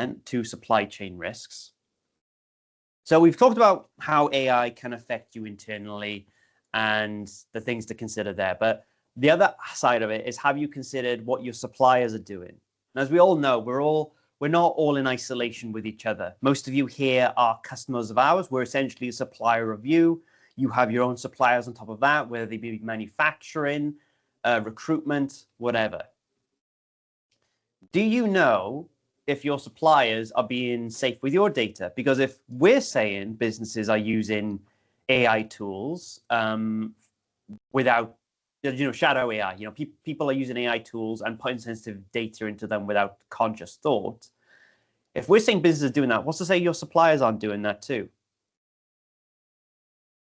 implement to supply chain risks. So we've talked about how AI can affect you internally and the things to consider there. But the other side of it is, have you considered what your suppliers are doing? And as we all know, we're not all in isolation with each other. Most of you here are customers of ours. We're essentially a supplier of you. You have your own suppliers on top of that, whether they be manufacturing, recruitment, whatever. Do you know if your suppliers are being safe with your data? Because if we're saying businesses are using AI tools without, shadow AI, people are using AI tools and putting sensitive data into them without conscious thought. If we're saying businesses are doing that, what's to say your suppliers aren't doing that too?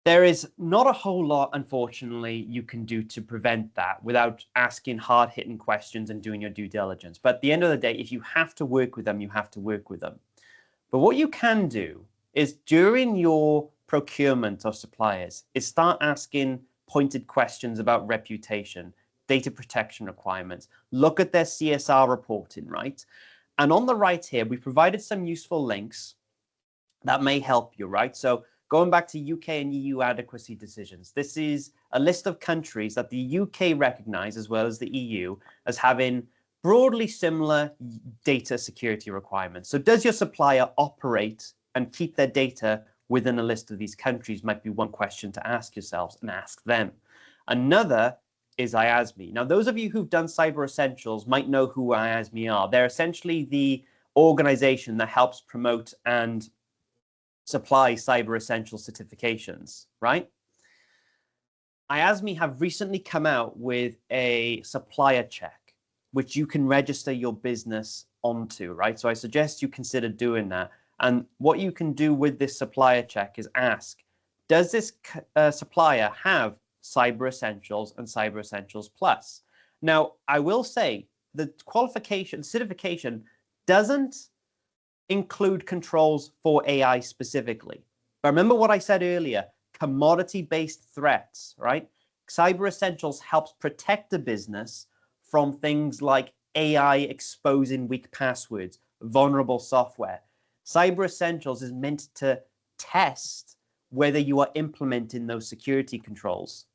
There is not a whole lot, unfortunately, you can do to prevent that without asking hard-hitting questions and doing your due diligence. But at the end of the day, if you have to work with them, you have to work with them. But what you can do is, during your procurement of suppliers, is start asking pointed questions about reputation, data protection requirements. Look at their CSR reporting, right? And on the right here, we provided some useful links that may help you, right? So going back to UK and EU adequacy decisions, this is a list of countries that the UK recognize, as well as the EU, as having broadly similar data security requirements. So does your supplier operate and keep their data within a list of these countries? Might be one question to ask yourselves and ask them. Another is IASME. Now, those of you who've done Cyber Essentials might know who IASME are. They're essentially the organization that helps promote and supply Cyber Essential certifications, right? IASME have recently come out with a supplier check, which you can register your business onto, right? So I suggest you consider doing that. And what you can do with this supplier check is ask, does this supplier have Cyber Essentials and Cyber Essentials Plus? Now, I will say the certification doesn't include controls for AI specifically. But remember what I said earlier, commodity-based threats, right? Cyber Essentials helps protect the business from things like AI exposing weak passwords, vulnerable software. Cyber Essentials is meant to test whether you are implementing those security controls.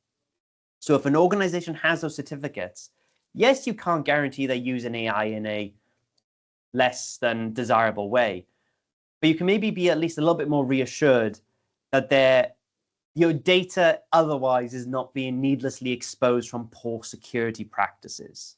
So if an organization has those certificates, yes, you can't guarantee they're using AI in a less than desirable way, but you can maybe be at least a little bit more reassured that your data otherwise is not being needlessly exposed from poor security practices.